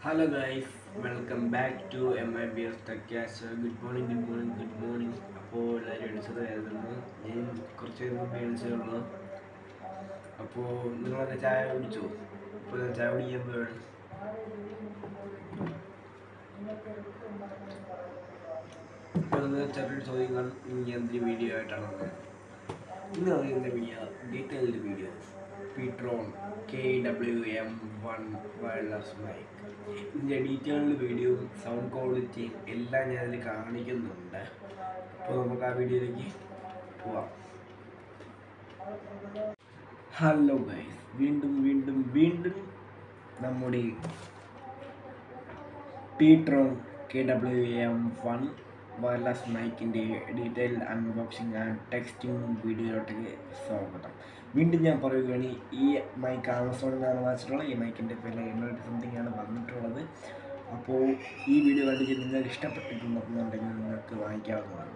Hello guys, welcome back to MIBS Techcast. Good morning. അപ്പോൾ എല്ലാവരും എണിച്ചതായിരുന്നു. ഞാൻ കുറച്ച് മുമ്പ് എണിച്ചതുള്ളൂ. അപ്പോൾ നിങ്ങളൊക്കെ ചായ കുടിച്ചോ? ഇപ്പോൾ ഞാൻ ചായ കുടിക്കാൻ പോവാണ്. ഇപ്പോൾ നിങ്ങൾ ചെറിയൊരു ചോദ്യങ്ങൾ ഇനി എന്തൊരു വീഡിയോ ആയിട്ടാണ് വന്നത്. ഇന്ന് പറയുന്ന വീഡിയോ ഡീറ്റെയിൽഡ് വീഡിയോ പീട്രോൺ KWM1 വയർലെസ് മൈക്ക്. ഇതിൻ്റെ ഡീറ്റെയിൽഡ് വീഡിയോയും സൗണ്ട് ക്വാളിറ്റിയും എല്ലാം ഞാനതിൽ കാണിക്കുന്നുണ്ട്. അപ്പോൾ നമുക്ക് ആ വീഡിയോയിലേക്ക് പോവാം. ഹലോ ഗൈസ്, വീണ്ടും നമ്മുടെ പീട്രോൺ KWM1 വയർലെസ് മൈക്കിൻ്റെ ഡീറ്റെയിൽഡ് അൺബോക്സിങ് ആൻഡ് ടെക്സ്റ്റിംഗ് വീഡിയോയിലോട്ടേക്ക് സ്വാഗതം. വീണ്ടും ഞാൻ പറയുകയാണ്, ഈ മൈക്ക് ആമസോണിൽ നിന്നാണ് വാങ്ങിച്ചിട്ടുള്ളത്. ഈ മൈക്കിൻ്റെ വില 800 സംതിങ് ആണ് വന്നിട്ടുള്ളത്. അപ്പോൾ ഈ വീഡിയോ കണ്ടിട്ട് നിങ്ങൾക്ക് ഇഷ്ടപ്പെട്ടിട്ടുണ്ടെന്നുണ്ടെങ്കിൽ നിങ്ങൾക്ക് വാങ്ങിക്കാവുന്നതാണ്.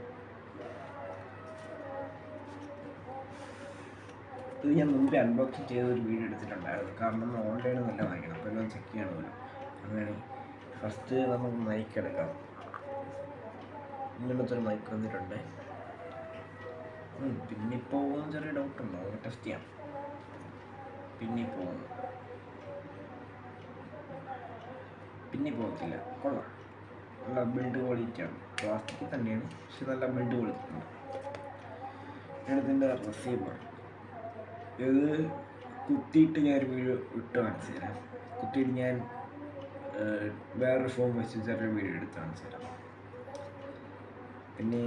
ഇത് ഞാൻ മുമ്പേ അൺബോക്സിങ് ചെയ്തൊരു വീഡിയോ എടുത്തിട്ടുണ്ടായിരുന്നു. കാരണം ഓൺലൈനിൽ നല്ല വാങ്ങിക്കണം, അപ്പോൾ എല്ലാം ചെക്ക് ചെയ്യണമല്ലോ. അങ്ങനെ ഫസ്റ്റ് നമുക്ക് മൈക്ക് എടുക്കാം. ഇങ്ങനത്തെ ഒരു മൈക്ക് വന്നിട്ടുണ്ട്. പിന്നെ പോകുന്ന ചെറിയ ഡൗട്ടുണ്ടോ, നമുക്ക് ടെസ്റ്റ് ചെയ്യാം. പിന്നെ പോകത്തില്ല, കൊള്ളാം. നല്ല ബിൽഡ് ക്വാളിറ്റിയാണ്. പ്ലാസ്റ്റിക് തന്നെയാണ്, പക്ഷെ നല്ല ബിൽഡ് ക്വാളിറ്റി ഉണ്ട്. ഇതിൻ്റെ റിസീവർ ഇത് കുത്തിയിട്ട് ഞാനൊരു വീഡിയോ ഇട്ട് കാണിച്ചു തരാം. കുത്തിയിട്ട് ഞാൻ വേറൊരു ഫോം വെച്ച് ചെറിയ വീഡിയോ എടുത്ത് കാണിച്ചു തരാം. പിന്നെ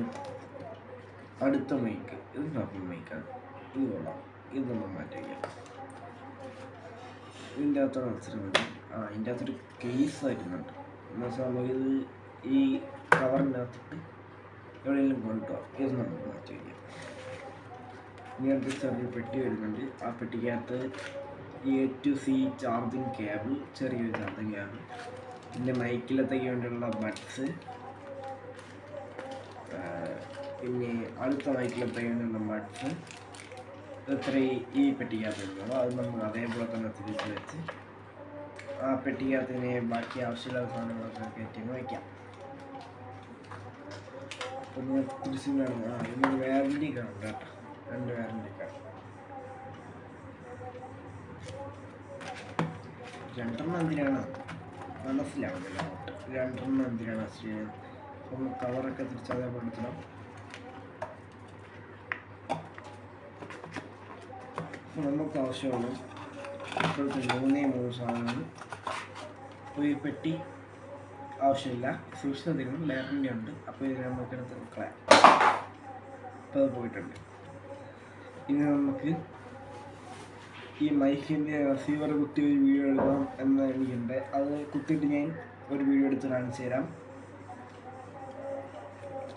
അടുത്ത മൈക്ക്, ഇത് നോർമൽ മൈക്കാണ്. ഇത് കൊള്ളാം, ഇത് നമ്മൾ മാറ്റി വയ്ക്കാം. ഇതിൻ്റെ അകത്തൊരു അവസരമുണ്ട്. ഇതിൻ്റെ അകത്തൊരു കേസ് വരുന്നുണ്ട്. എന്നുവെച്ചാൽ നമുക്കിത് ഈ കവറിനകത്തിട്ട് എവിടെയെങ്കിലും കൊണ്ടുപോകാം. ഇത് നമുക്ക് മാറ്റി വയ്ക്കാം. ഇങ്ങനത്തെ ചെറിയ പെട്ടി വരുന്നുണ്ട്. ആ പെട്ടിക്കകത്ത് A to C charging cable, ചെറിയൊരു ചാർജിങ് കേബിൾ, പിന്നെ മൈക്കിലത്തേക്ക് വേണ്ടിയുള്ള ബഡ്സ്, പിന്നെ അടുത്ത മൈക്കിലത്തേക്ക് വേണ്ടിയുള്ള ബഡ്സ്. ഇത്രയും ഈ പെട്ടിക്കകത്ത് വരുന്നത്. അത് നമുക്ക് അതേപോലെ തന്നെ തിരിച്ച് വെച്ച് ആ പെട്ടിക്കകത്തിന് ബാക്കി ആവശ്യമില്ലാത്ത സാധനങ്ങളൊക്കെ കയറ്റി വയ്ക്കാം. അപ്പം ഞാൻ തിരിച്ചിട്ടാണ് ഇതിന് വാറണ്ടി കാണും കേട്ടോ. 2 വാറണ്ടി കാർഡ്, 2 എന്തിനാണ് മനസ്സിലാവുന്നില്ല. 2 എന്തിനാണ് ചെയ്യുന്നത്. അപ്പം കവറൊക്കെ തിരിച്ച് അതേപോലെ എടുക്കണം. അപ്പോൾ നമുക്ക് ആവശ്യമുള്ള ഇപ്പോഴത്തെ 3 സാധനങ്ങൾ. അപ്പോൾ ഈ പെട്ടി ആവശ്യമില്ല, സൂക്ഷിച്ചതിനും വാറണ്ടി ഉണ്ട്. അപ്പോൾ ഇത് നമുക്കെടുത്ത് കളയാം. അപ്പോൾ അത് പോയിട്ടുണ്ട്. ഇനി നമുക്ക് ഈ മൈക്കിൻ്റെ റിസീവർ കുത്തി ഒരു വീഡിയോ എടുക്കണം എന്ന് എനിക്കുണ്ട്. അത് കുത്തിയിട്ട് ഞാൻ ഒരു വീഡിയോ എടുത്ത് കാണിച്ചു തരാം.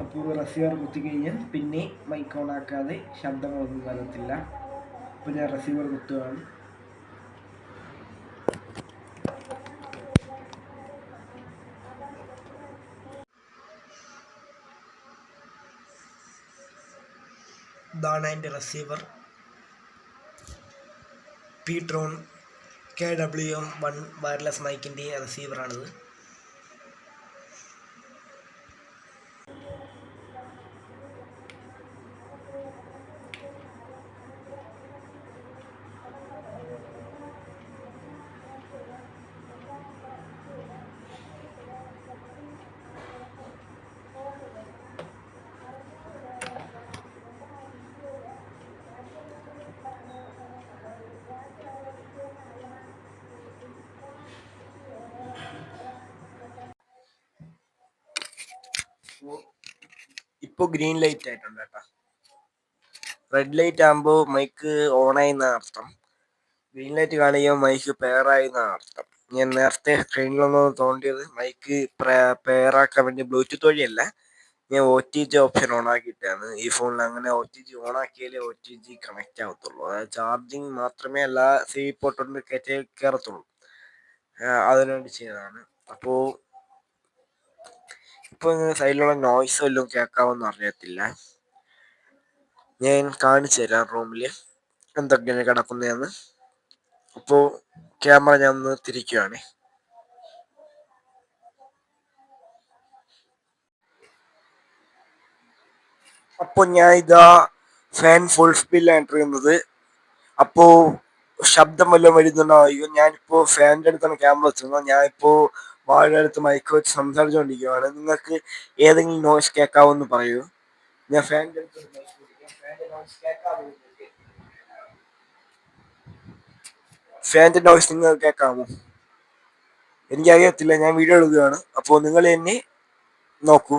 അപ്പോൾ റിസീവർ കുത്തിക്കഴിഞ്ഞാൽ പിന്നെ മൈക്ക് ഓൺ ആക്കാതെ ശബ്ദങ്ങളൊന്നും വരത്തില്ല. അപ്പോൾ ഞാൻ റിസീവർ കുത്തുകയാണ്. ഇതാണ് എൻ്റെ റിസീവർ. പീട്രോൺ KWM1 വയർലെസ് മൈക്കിൻ്റെ റിസീവറാണിത്. ഇപ്പോൾ ഗ്രീൻ ലൈറ്റ് ആയിട്ടുണ്ട് കേട്ടോ. റെഡ് ലൈറ്റ് ആകുമ്പോൾ മൈക്ക് ഓണായി എന്നാണ് അർത്ഥം. ഗ്രീൻ ലൈറ്റ് കാണിക്കുമ്പോൾ മൈക്ക് പെയറായി എന്നാണ് അർത്ഥം. ഞാൻ നേരത്തെ സ്ക്രീനിലൊന്ന് തോണ്ടിയത് മൈക്ക് പെയറാക്കാൻ വേണ്ടി ബ്ലൂടൂത്ത് വഴിയല്ല, ഞാൻ OTG ഓപ്ഷൻ ഓണാക്കിയിട്ടാണ് ഈ ഫോണിൽ. അങ്ങനെ OTG ഓണാക്കിയാലേ OTG കണക്റ്റ് ആവത്തുള്ളൂ. അതായത് ചാർജിങ് മാത്രമേ അല്ല സി പോർട്ട് കൊണ്ട് കയറത്തുള്ളൂ. അതിനുവേണ്ടി ചെയ്തതാണ്. അപ്പോൾ ഇപ്പോൾ സൈഡിലുള്ള നോയ്സ് വല്ലതും കേൾക്കാമെന്ന് അറിയത്തില്ല. ഞാൻ കാണിച്ചു തരാം റൂമിൽ എന്തൊക്കെയാണ് കിടക്കുന്നതെന്ന്. അപ്പോൾ ക്യാമറ ഞാൻ ഒന്ന് തിരിക്കുകയാണ്. അപ്പോൾ ഞാൻ ഇതാ ഫാൻ ഫുൾ സ്പീഡിലാണ് എൻ്റർ ചെയ്യുന്നത്. അപ്പോൾ ശബ്ദം വല്ലതും വരുന്നുണ്ടോ? അയ്യോ, ഞാനിപ്പോ ഫാനിന്റെ അടുത്താണ് ക്യാമറ വെച്ചിരുന്നത്. ഞാനിപ്പോ വാഴ അടുത്ത് മൈക്ക് വെച്ച് സംസാരിച്ചുകൊണ്ടിരിക്കുകയാണ്. നിങ്ങൾക്ക് ഏതെങ്കിലും നോയ്സ് കേൾക്കാവെന്ന് പറയൂ. ഞാൻ ഫാനിന്റെ അടുത്ത് ഫാനിന്റെ നോയ്സ് നിങ്ങൾക്ക് കേൾക്കാമോ? എനിക്കറിയത്തില്ല, ഞാൻ വീഡിയോ എടുക്കുകയാണ്. അപ്പോൾ നിങ്ങൾ എന്നെ നോക്കൂ.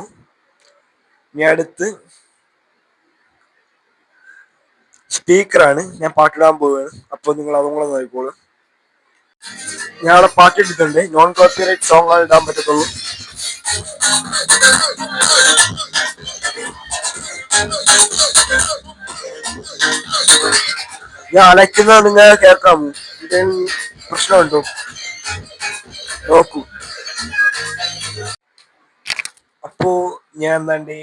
ഞാൻ അടുത്ത് സ്പീക്കറാണ്, ഞാൻ പാട്ടിടാൻ പോവുകയാണ്. അപ്പോൾ നിങ്ങൾ അതും കൂടെ നോക്കിക്കോളൂ. ഞാൻ അവിടെ പാട്ടിട്ടിട്ടുണ്ട്. നോൺ കോപ്പിറൈറ്റ് സോങ് ആണ് ഇടാൻ പറ്റത്തുള്ളൂ. ഞാൻ അലക്കുന്നത് നിങ്ങൾ കേൾക്കാമോ? എന്തെങ്കിലും പ്രശ്നമുണ്ടോ? നോക്കൂ. അപ്പോ ഞാൻ എന്താണ്ട്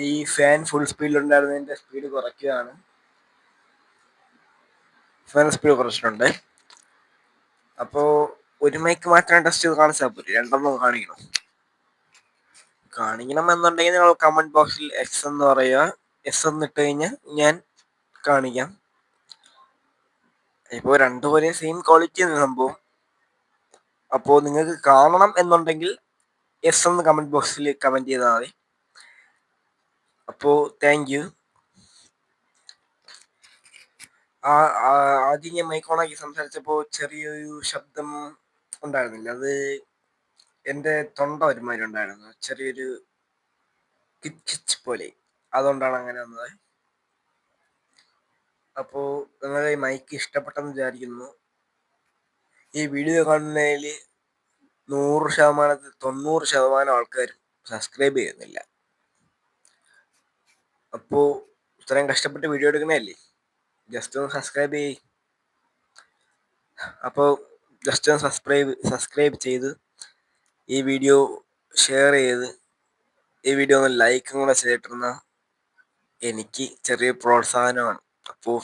ഈ ഫാൻ ഫുൾ സ്പീഡിലുണ്ടായിരുന്നതിന്റെ സ്പീഡ് കുറയ്ക്കുകയാണ്. ഫാൻ സ്പീഡ് കുറച്ചിട്ടുണ്ട്. അപ്പോ ഒരു മൈക്ക് മാത്രം ടെസ്റ്റ് ചെയ്ത് കാണിച്ചാൽ പോരെ? രണ്ടെണ്ണം കാണിക്കണം എന്നുണ്ടെങ്കിൽ നിങ്ങൾ കമന്റ് ബോക്സിൽ എസ് എന്ന് പറയുക. എസ് എന്ന് ഇട്ട് കഴിഞ്ഞാൽ ഞാൻ കാണിക്കാം. ഇപ്പോൾ രണ്ടുപോലെ സെയിം ക്വാളിറ്റി ആണ് സംഭവം. അപ്പോൾ നിങ്ങൾക്ക് കാണണം എന്നുണ്ടെങ്കിൽ എസ് എന്ന് കമന്റ് ബോക്സിൽ കമന്റ് ചെയ്താൽ മതി. അപ്പോൾ താങ്ക് യു. ആദ്യം ഞാൻ മൈക്ക് ഓണാക്കി സംസാരിച്ചപ്പോൾ ചെറിയൊരു ശബ്ദം ഉണ്ടായിരുന്നില്ല. അത് എൻ്റെ തൊണ്ട ഒരുമാതിരി ഉണ്ടായിരുന്നു, ചെറിയൊരു കിച്ച് പോലെ. അതുകൊണ്ടാണ് അങ്ങനെ വന്നത്. അപ്പോൾ നിങ്ങളുടെ ഈ മൈക്ക് ഇഷ്ടപ്പെട്ടെന്ന് വിചാരിക്കുന്നു. ഈ വീഡിയോ കാണുന്നതിൽ 90% ആൾക്കാരും സബ്സ്ക്രൈബ് ചെയ്യുന്നില്ല. അപ്പോൾ ഇത്രയും കഷ്ടപ്പെട്ട് വീഡിയോ എടുക്കുന്നതല്ലേ, ജസ്റ്റ് ഒന്ന് സബ്സ്ക്രൈബ് ചെയ്യ്. അപ്പോൾ ജസ്റ്റ് ഒന്ന് സബ്സ്ക്രൈബ് ചെയ്ത് ഈ വീഡിയോ ഷെയർ ചെയ്ത് ഈ വീഡിയോ ഒന്ന് ലൈക്കും കൂടെ ചെയ്തിട്ടിരുന്ന എനിക്ക് ചെറിയ പ്രോത്സാഹനമാണ്. അപ്പോൾ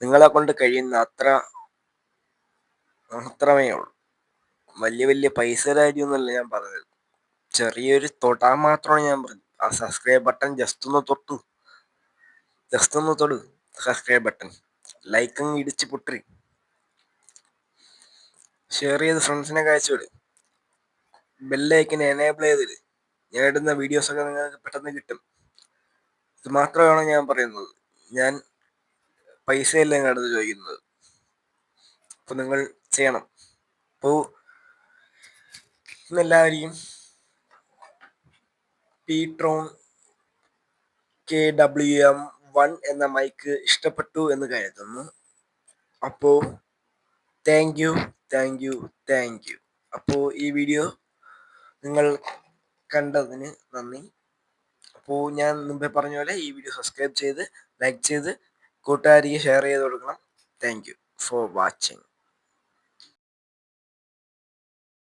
നിങ്ങളെ കൊണ്ട് കഴിയുന്ന അത്രമേ ഉള്ളൂ. വലിയ വലിയ പൈസയുടെ കാര്യമൊന്നുമല്ല ഞാൻ പറഞ്ഞത്. ചെറിയൊരു തൊടാൻ മാത്രമാണ് ഞാൻ പറഞ്ഞത്. ആ സബ്സ്ക്രൈബ് ബട്ടൺ ജസ്റ്റ് ഒന്ന് തൊടു. സബ്സ്ക്രൈബ് ബട്ടൺ ലൈക്ക് അങ്ങ് ഇടിച്ച് പൊട്ടി. ഷെയർ ചെയ്ത് ഫ്രണ്ട്സിനൊക്കെ അയച്ചുവിട്. Bell icon enable ചെയ്തിട്. ഞാൻ ഇടുന്ന വീഡിയോസൊക്കെ നിങ്ങൾക്ക് പെട്ടെന്ന് കിട്ടും. ഇത് മാത്രമാണ് ഞാൻ പറയുന്നത്. ഞാൻ പൈസയല്ല നിങ്ങളുടെ അടുത്ത് ചോദിക്കുന്നത്. അപ്പോൾ നിങ്ങൾ ചെയ്യണം. അപ്പോൾ ഇന്നെല്ലാവരെയും പീട്രോൺ KWM1 എന്ന മൈക്ക് ഇഷ്ടപ്പെട്ടു എന്ന് കരുതുന്നു. അപ്പോൾ താങ്ക് യു. അപ്പോൾ ഈ വീഡിയോ നിങ്ങൾ കണ്ടതിന് നന്ദി. അപ്പോൾ ഞാൻ മുമ്പേ പറഞ്ഞ പോലെ ഈ വീഡിയോ സബ്സ്ക്രൈബ് ചെയ്ത് ലൈക്ക് ചെയ്ത് കൂട്ടുകാരിക്ക് ഷെയർ ചെയ്ത് കൊടുക്കണം. Thank you for watching.